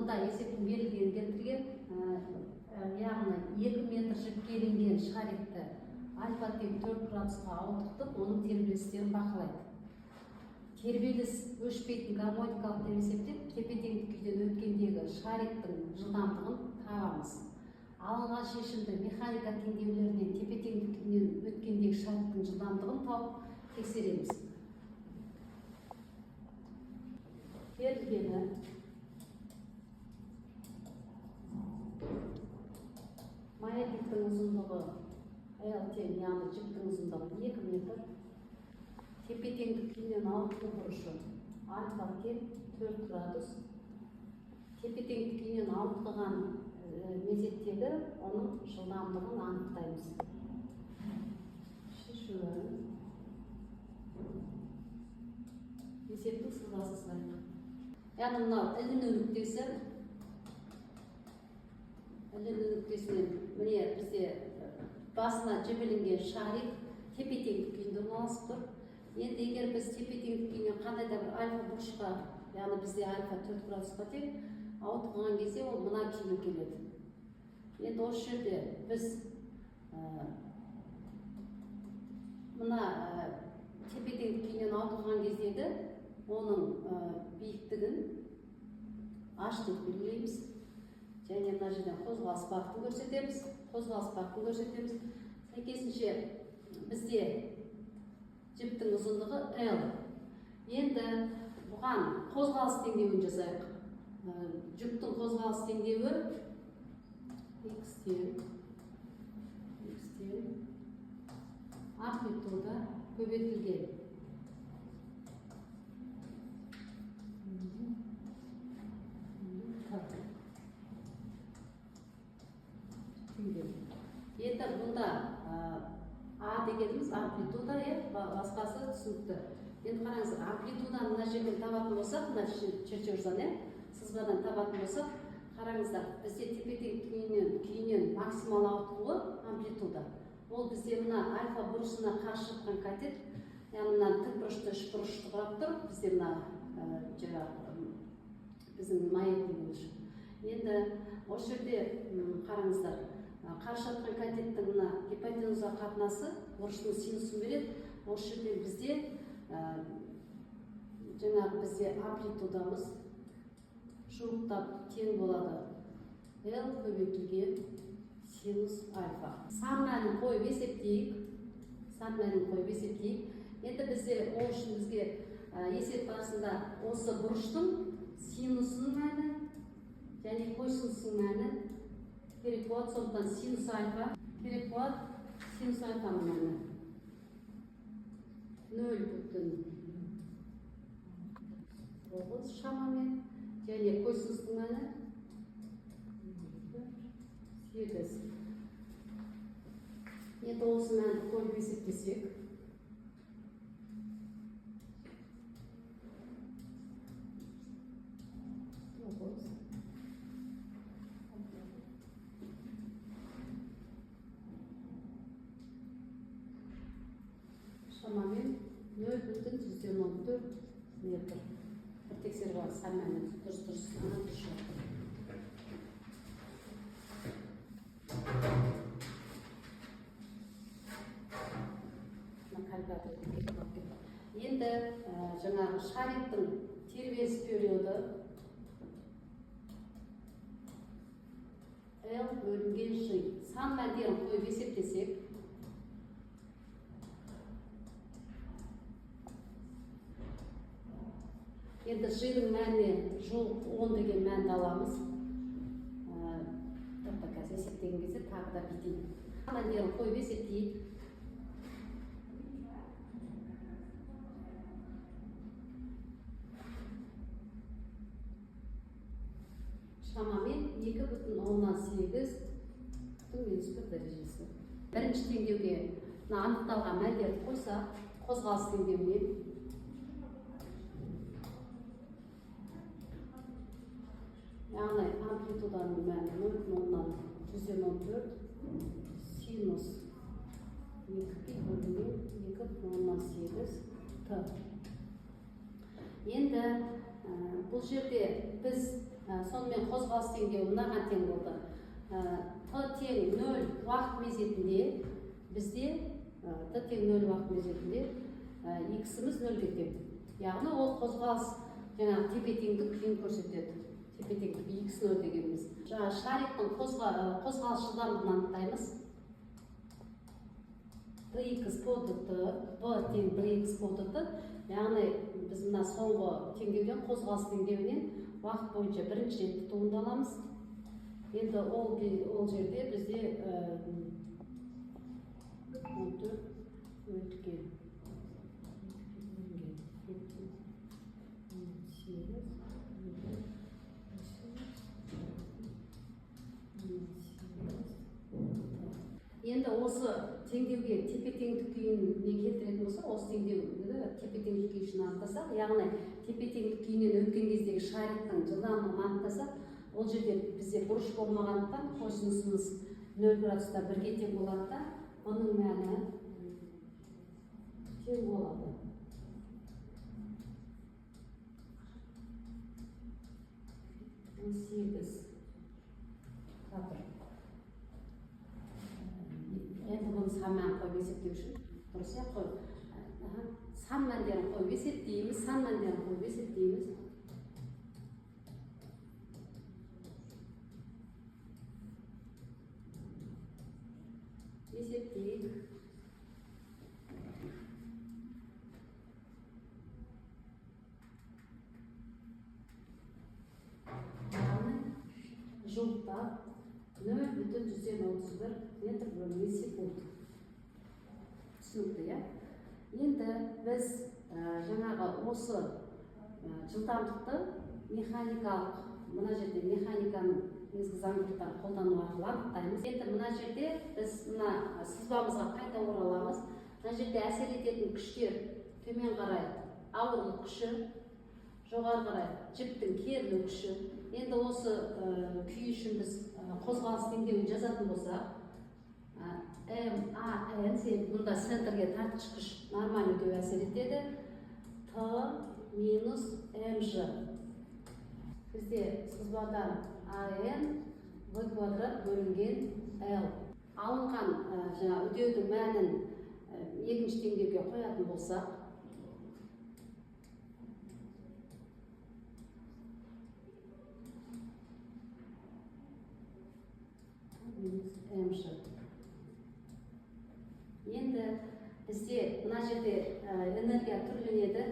мында есептің берілгенін келтірген, яғни 2 метр жіпке ілінген шарикті альфа тең 4 градусқа ауытқытып, оның тербелістерін бақылайды. Тербеліс өшпейтін гармоникалық деп есептеп, тепе-теңдік күйден өткендегі шариктің жылдамдығын табамыз. Алынған шешімді механика теңдеулерінен тепе-теңдік күйден өткендегі шариктің жылдамдығын тауып тексереміз. Берілгені маятниктің ұзындығы L тең, яғни жіптің ұзындығы 2 метр. Тепе-теңдік күйінен ауытқу бұрышы альфа тең 4 градус. Тепе-теңдік күйінен ауытқыған мезеттегі оның жылдамдығын анықтаймыз. Шешуі есептің сызбасы сызайық. Яғни мынау іліну нүктесі. Іліну нүктесінен міне бізде басына жібілінген шарик тепе-теңдік күйінде орналасып тұр. Енді егер біз тепе-теңдік күйінен қандай да бір альфа бұрышқа, яғни бізде альфа 4 градусқа тең ауытқыған кезде ол мына күйге келеді. Енді осы жерде біз мына тепе-теңдік күйінен ауытқыған кездегі оның биіктігін h деп белгілейміз. Және мына жерден қозғалыс бағытын көрсетеміз. Сәйкесінше бізде жіптің ұзындығы L. Енді бұған қозғалыс теңдеуін жасайық. Жүктің қозғалыс теңдеуі x-тен амплитуда көбейтілген. Енді бұнда A дегеніміз амплитуда, басқасы түсінікті. Енді қараңыз, амплитуданы мына жерден табатын болсақ, мына чертеждан, сызбадан табатын болсақ, қараңыздар, бізде тепе-теңдік күйінен максимал ауытқуы амплитуда. Ол бізде мына альфа бұрышына қарсы шыққан катет, яғни мына тік бұрышты үш бұрышты құрап тұр, бізде мына біздің маятнигіміз. Енді осы жерде қараңыздар, қарсы жатқан катеттің мына гипотенуза қатынасы бұрыштың синусын береді. Осы жерде бізде бізде амплитудамыз жуықтап тең болады L көбейтілген синус альфа. Сан мәнін қойып есептейік. Енді бізде ол үшін бізге есеп барысында осы бұрыштың синусының мәні және косинустың мәні керек болады. Сондықтан синус альфа керек болады. Синус альфаның мәні 0,9 шамамен және косинустың мәні 8. Енді осы мәнді қойып есептесек, шамамен 0,14 метр. Bir тексеріп алып, сан мәнін дұрыс Енді жаңағы шариктің тербеліс периоды L бөлінген G. Сан мәндерін қойып есептесек, енді G-дің мәніне жуық 10 деген мәнді аламыз. Қазір есептеген кезде тағы да бүйтейік. Сан мәндерін қойып есептейік. Шамамен 2,8 -1 дәрежесі. Бірінші теңдеуге анықталған мәндерді қойсақ, қозғалыс теңдеуіне яғни амплитуданың мәні 0,114 синус 2,2,8 Т. Енді бұл жерде біз сонымен қозғалыс теңдеуі мынаған тең болды. Т тең 0 уақыт мезетінде бізде т тең 0 уақыт мезетінде x-іміз 0-ге тең. Яғни ол қозғалыс жаңағы тепе-теңдік күйін көрсетеді. Тепе-теңдік x0 дегеніміз. Жаңағы шариктің қозғалыс жылдамдығын анықтаймыз. dx продукты b тең dx продукты. Яғни біз мына соңғы теңдеуден қозғалыс теңдеуінен уақыт бойынша бірінші ретті туындаламыз. Енді ол жерде бізде енді осы теңдеуге тепе-теңдік күйін не келтіретін болса, осы теңдеуді тепе-теңдік күйін анықтасақ, яғни тепе-теңдік күйінен өткен кездегі шариктің жылдамдығын анықтасақ, ол жерде бізде бұрыш болмағандықтан косинусымыз 0 градуста 1-ге тең болады да, оның мәні тең болады. Енді бұны сан мәнін қойып есептеу үшін дұрыс қой. Сан мәндерін қойып есептейміз, сан мәндерін қойып есептейміз. Есептейік. Жуықтап 0,131 метр бөлінген секунд. Түсінікті, енді біз жаңағы осы жылдамдықты механикалық, мына жерде механиканың негізгі заңдылықтарын қолдану арқылы анықтаймыз. Енді мына жерде біз мына сызбамызға қайта ораламыз. Мына жерде әсер ететін күштер төмен қарай ауырлық күші, жоғары қарай жіптің керілу күші. Енді осы күй үшін біз қозғалыс теңдеуін жазатын болсақ, MAN, мұнда центрге тартқыш күш нормаль өтеу әсер етеді. Т минус МЖ. Бізде сызбадан AN V квадрат бөлінген L. Алынған өтеудің мәнін екінші теңдеуге қоятын болсақ, енді бізде мына жерде энергия түрленеді.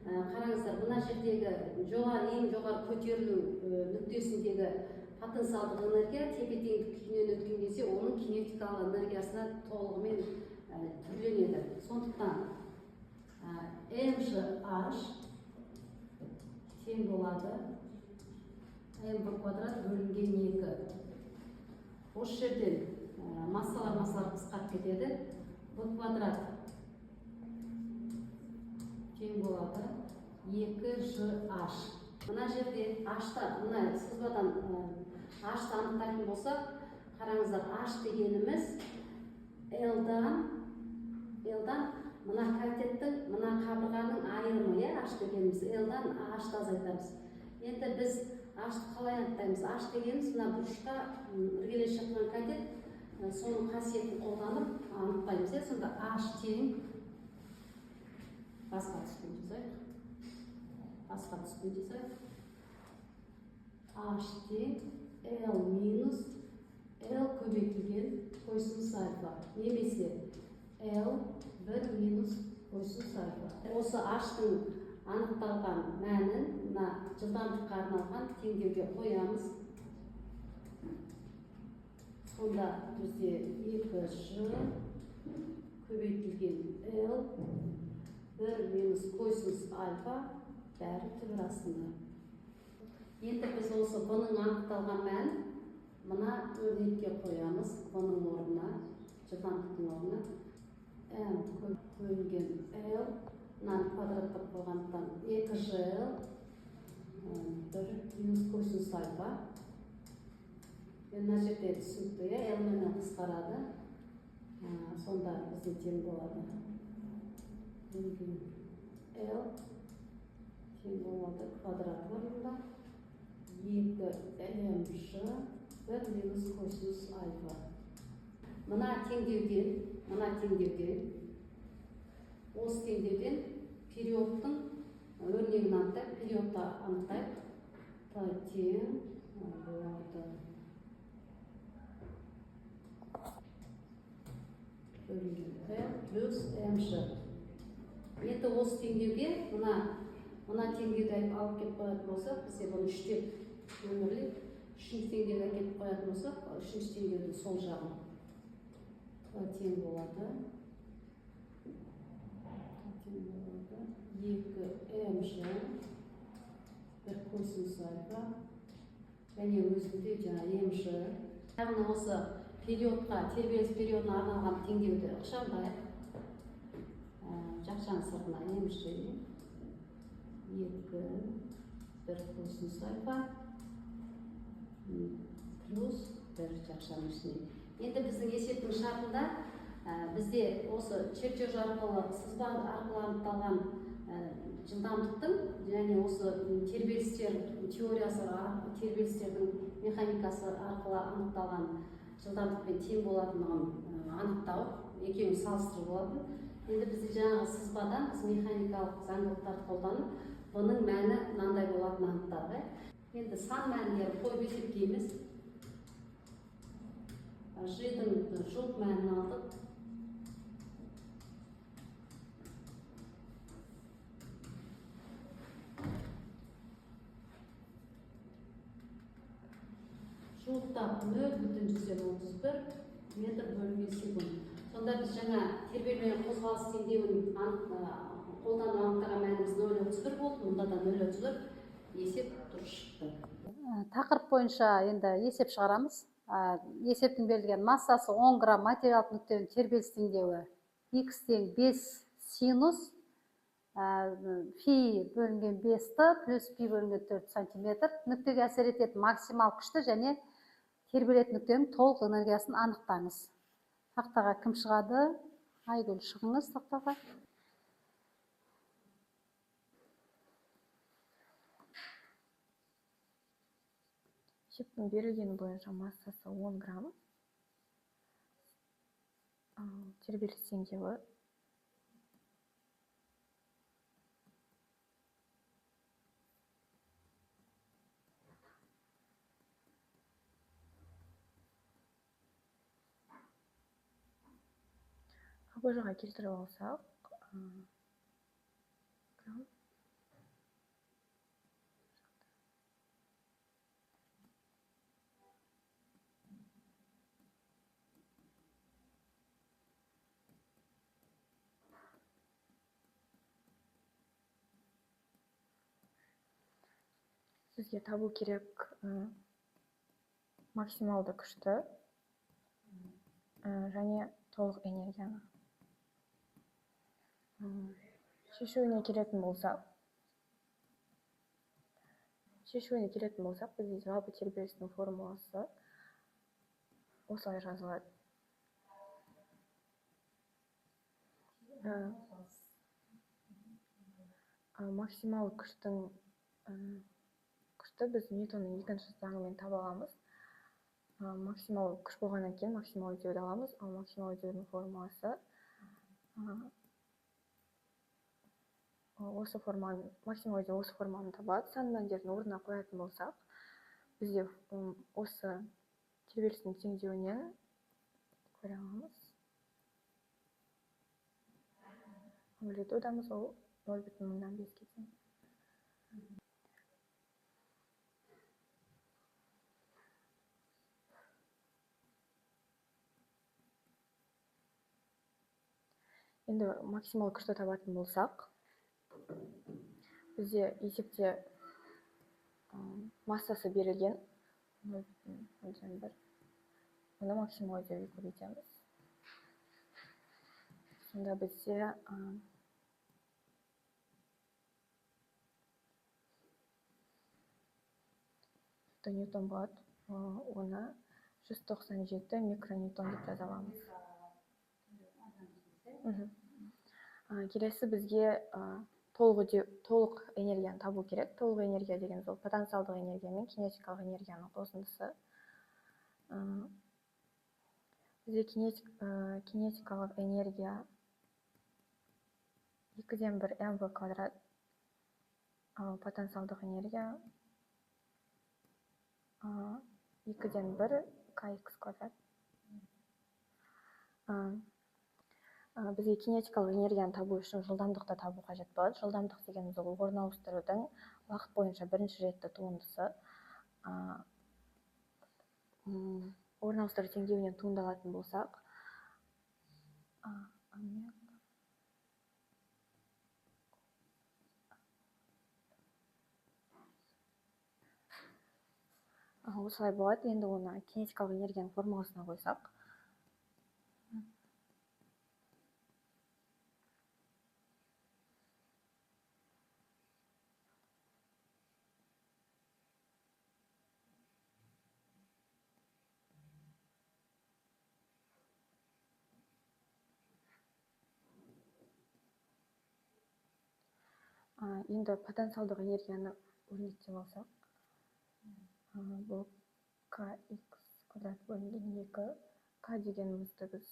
Қараңыздар, мына жердегі ең жоғары көтерілу нүктесіндегі потенциалдық энергия тепе-теңдік күйінен өткен кезде оның кинетикалық энергиясына толығымен түрленеді. Сондықтан mgh тең болады mv квадрат бөлінген 2. Осы жерден массалар қысқарып кетеді. V квадрат тең болады 2gh. Мына жерде мына сызбадан h-ты анықтайтын болсақ, қараңыздар, h дегеніміз L-дан мына катеттің, мына қабырғаның айырымы, h дегеніміз L-дан h-ты азайтамыз. Енді біз h-ты қалай анықтаймыз? H дегеніміз мына бұрышқа іргелес жатқан катет, соның қасиетін қолданып анықтаймыз. Сонда h тең басқа түспен жазайық. H тең L минус L көбейтілген косинус альфа, немесе L 1 минус косинус альфа. Осы h-тың анықталған мәнін мына жылдамдыққа арналған теңдеуге қоямыз. Сонда бізде 2g көбейтілген L 1 минус косинус альфа бәрі түбір астында. Енді біз осы бұның анықталған мән мына өрнекке қоямыз. Бұның орнына, жылдамдықтың орнына m бөлінген L мынаны квадраттап қойғандықтан 2gl 1 минус косинус альфа. Мына жерде түсінікті, L менен қысқарады. Сонда бізде тең болады. L тең болады квадрат орнында 2mж 1 минус косинус альфа. Мына теңдеуден осы теңдеуден периодтың өрнегін анықтайық, периодты анықтайық. Тең болады плюс mж. Енді осы теңдеуге мына теңдеуді алып келіп қоятын болсақ, бізде бұны үштеп өмірлеп, үшінші теңдеуді әкеліп қоятын болсақ, үшінші теңдеуді сол жағын тең болады 2mж 1 косинус альфа және өзінде жаңағы mж. Яғни осы периодқа, тербеліс периодына арналған теңдеуді ықшамдайық. Жақшаның сыртына mж 2 1 косинус альфа плюс 1 жақшаның ішіне. Енді біздің есептің шартында бізде осы чертеж арқылы, сызба арқылы анықталған жылдамдықтың және осы тербелістер теориясы, тербелістердің механикасы арқылы анықталған жылдамдықпен тең болатындығын анықтау, екеуін салыстыру болатын. Енді бізде жаңағы сызбадан біз механикалық заңдылықтарды қолданып, бұның мәні мынандай болатынын анықтадық. Енді сан мәндерін қойып есептейміз. Ж-дің жұлт мәнін алдық. Жұлттап 0,131 метр бөлінген секунд. Сонда біз жаңа тербелген қозғалыс теңдеуін қолданып анықтаған мәніміз 0,31 болды. Мұнда да 0,31 есеп дұрыс шықты. Тақырып бойынша енді есеп шығарамыз. Есептің берілген массасы 10 грамм материалдық нүктенің тербеліс теңдеуі x тең 5 синус фи бөлінген 5-ті плюс пи бөлінген 4 сантиметр. Нүктеге әсер ететін максимал күшті және тербелетін нүктенің толық энергиясын анықтаңыз. Тақтаға кім шығады? Айгүл, шығыңыз тақтаға. Есептің берілгені бойынша массасы 10 грамм. Тербеліс теңдеуі бұл жаққа келтіріп алсақ, бізге табу керек максималды күшті және толық энергияны. Шешуіне келетін болсақ, бізде жалпы тербелістің формуласы осылай жазылады. Максимал күшті біз Ньютонның екінші заңымен таба аламыз. Максимал күш болғаннан кейін максимал үдеуді аламыз, ал максимал үдеудің формуласы максимал үдеу осы форманы табады. Сан мәндердің орнына қоятын болсақ, бізде осы тербелістің теңдеуінен көре аламыз. Амплитудамыз ол 0,5 тең. Енді максимал күшті табатын болсақ, бізде есепте массасы берілген 0,1. Оны максимал үдеуге көбейтеміз. Сонда бізде Ньютон болады. Оны 197 микроньютон деп жаза аламыз. Келесі бізге толық энергияны табу керек. Толық энергия дегеніміз ол потенциалдық энергия мен кинетикалық энергияның қосындысы. Бізде кинетикалық энергия 2-ден 1 mv квадрат, ал потенциалдық энергия 2-ден 1 kx квадрат. Бізге кинетикалық энергияны табу үшін жылдамдықты табу қажет болады. Жылдамдық дегеніміз ол орын ауыстырудың уақыт бойынша бірінші ретті туындысы. Орын ауыстыру теңдеуінен туындалатын болсақ, осылай болады. Енді оны кинетикалық энергияның формуласына қойсақ, енді потенциалдық энергияны өрнектеп алсақ, бұл kx квадрат бөлінген 2, k дегенімізді біз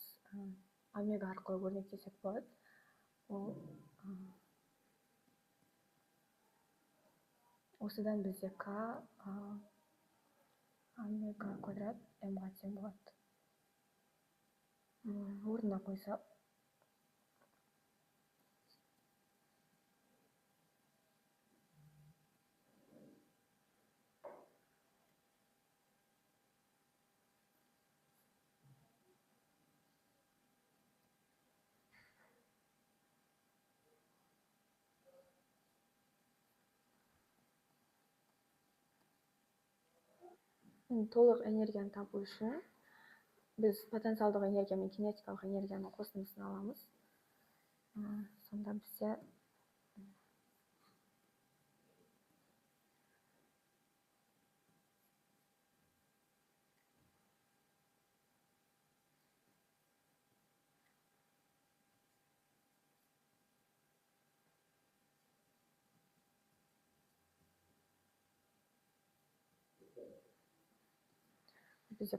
омега арқылы өрнектесек болады. Ол осыдан бізде k омега квадрат m-ға тең болады. Орнына қойсақ, толық энергияны табу үшін біз потенциалдық энергия мен кинетикалық энергияның қосындысын аламыз. Сонда бізде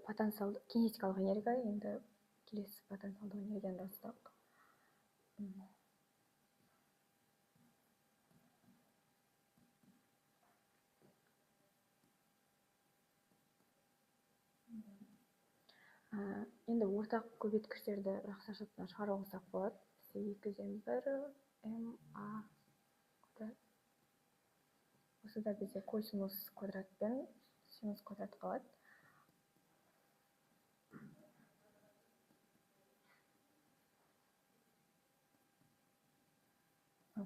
потенциалды кинетикалық энергия, енді келесі потенциалдық энергияны жазсақ. Енді ортақ көбейткіштерді жақсы шарттан шығарып алсақ болады. Бізде 2-ден 1 ma квадрат. Осыда бізде косинус квадрат пен синус квадрат қалады.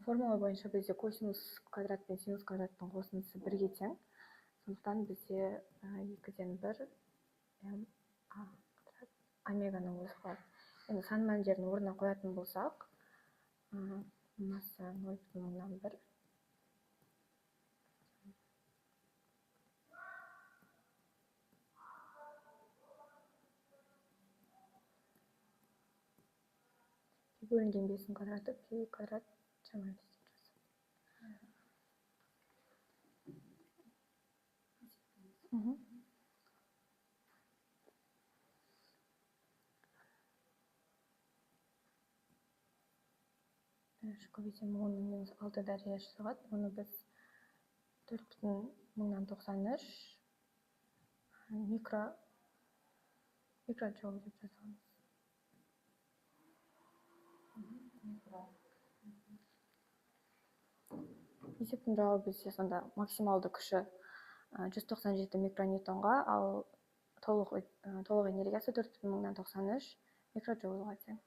Формула бойынша бізде косинус квадрат пен синус квадраттың қосындысы 1-ге тең. Сондықтан бізде 2-ден 1 ma квадрат омеганың өзі қалады. Енді сан мәндерін орнына қоятын болсақ, масса 0,1, бөлінген 5-дің квадраты пи квадрат жаман деп жазады. Көбейтем 10-6 дәрежесі шығады. Оны біз 4,93 микроджоуль деп жазамыз. Есептің жауабы бізде сонда максималды күші 197 микроньютонға, ал толық энергиясы 4,93 микроджоульға тең.